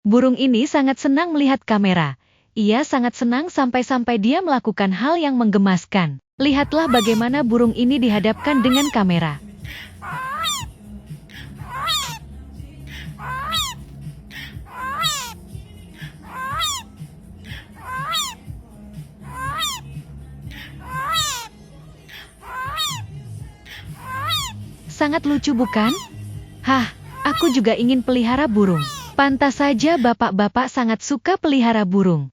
Burung ini sangat senang melihat kamera. Ia sangat senang sampai-sampai dia melakukan hal yang menggemaskan. Lihatlah bagaimana burung ini dihadapkan dengan kamera. Sangat lucu bukan? Hah, aku juga ingin pelihara burung. Pantas saja bapak-bapak sangat suka pelihara burung.